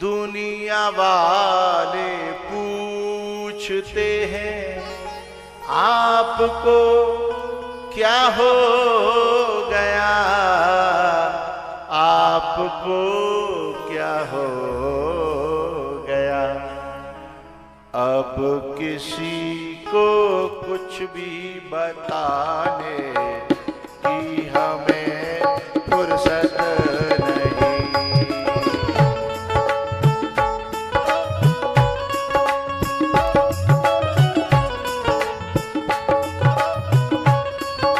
दुनिया वाले पूछते हैं आपको क्या हो गया, आपको क्या हो गया। अब किसी को कुछ भी बताने की हमें फुर्सत नहीं।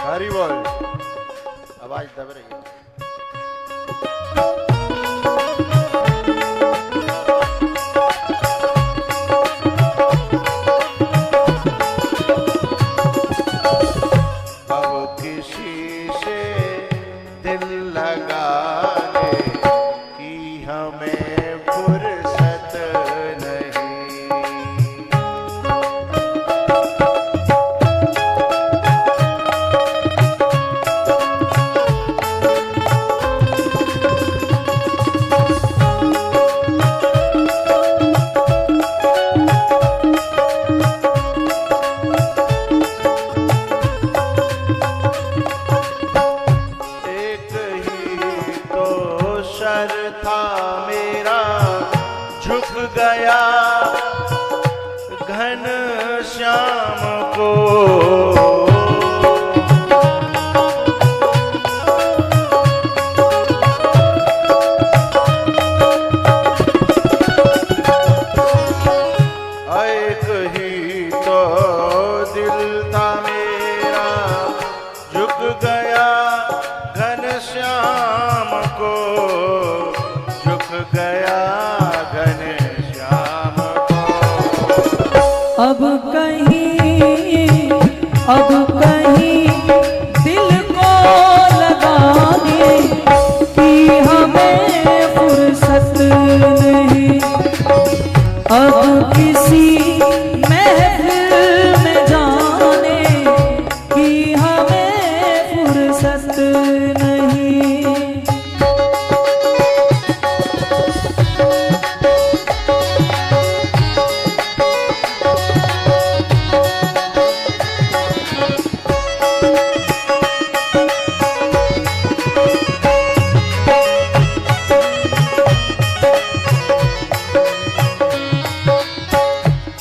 हरी बोल, आवाज दब रही है। था मेरा झुक गया घन श्याम को, एक ही तो दिल था मेरा झुक गया घन श्याम को, झुक गया घन श्याम को। अब कहीं दिल को लगाने की हमें फुर्सत नहीं। अब किसी महफिल में जाने की हमें फुर्सत नहीं।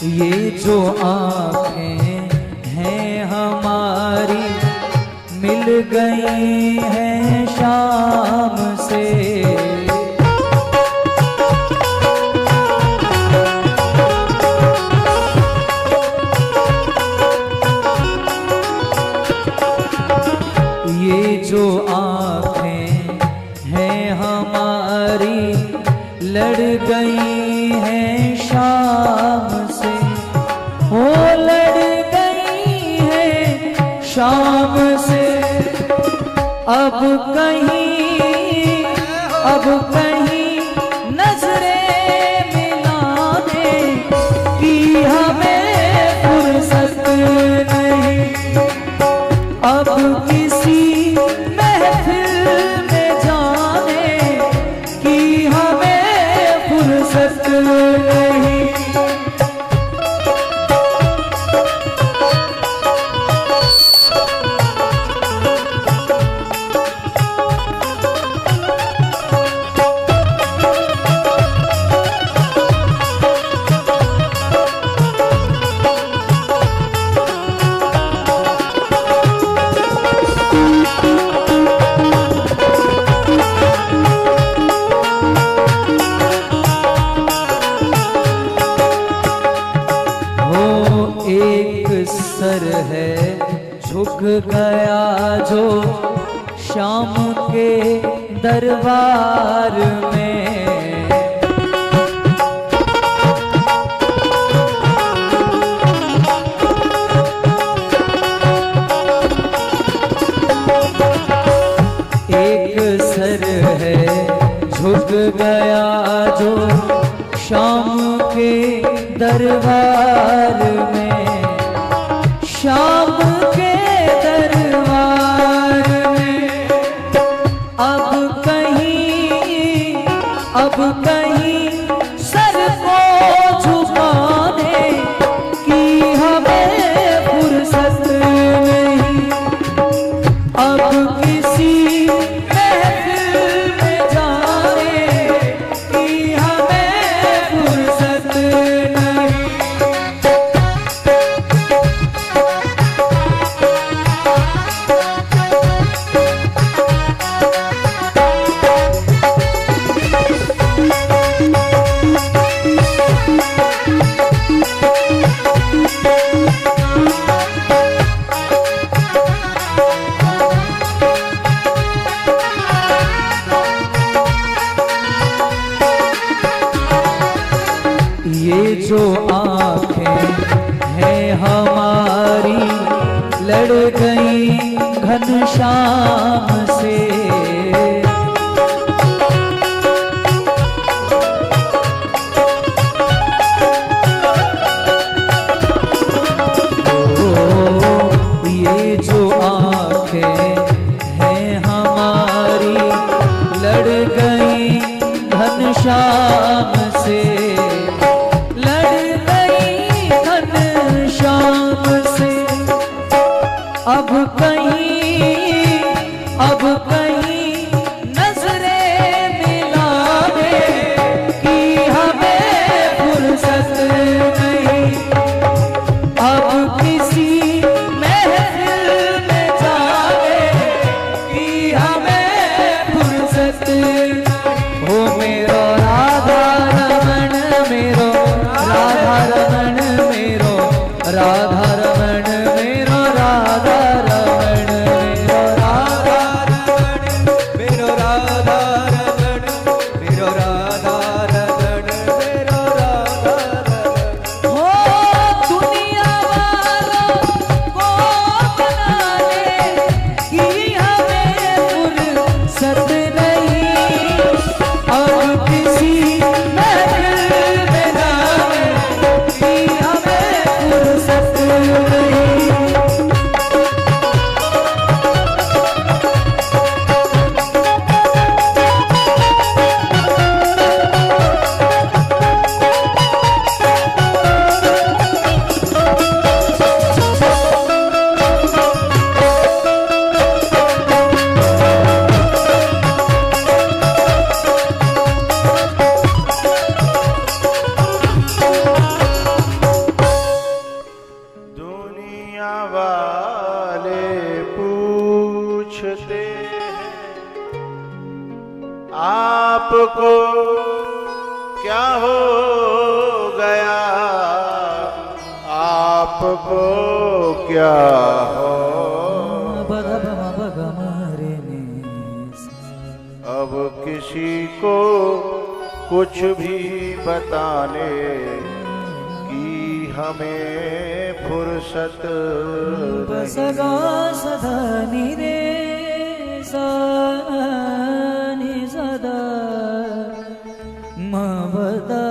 ये जो आँखें हैं हमारी मिल गई हैं शाम से, ये जो आँखें हैं हमारी लड़ गई हैं शाम से, वो लड़ गई है शाम से। अब कहीं नजरें मिलाने की हमें फुर्सत नहीं। अब किसी महफिल में जाने की हमें फुर्सत नहीं। एक सर है झुक गया जो शाम के दरबार में, एक सर है झुक गया जो शाम के दरबार में, शाम के दरबार में। अब कहीं जो आंखें हैं हमारी लड़ गई घनश्याम से। ये जो आंखें हैं हमारी लड़ गई घनश्याम से, लड़ गई घनश्याम से। अब कहीं नजरें मिलाने की हमें फुर्सत नहीं। अब किसी महफिल में जाने की हमें फुर्सत हो। मेरो राधा रमण मेरो राधा रमण मेरो राधा रमण मेरो राधा रमण मेरो राधा रमण मेरो राधा रमण मेरो राधा रमण मेरो राधा रमण। हो दुनिया वालों को बनाने की हमें फुर्सत नहीं। अब किसी महफिल में जाने की हमें फुर्सत नहीं। दुनिया वाले पूछते हैं आपको क्या हो गया, आपको क्या हो। अब किसी को कुछ भी बताने की हमें फुर्सत सगा सदा निरे सा नि सदा म बदा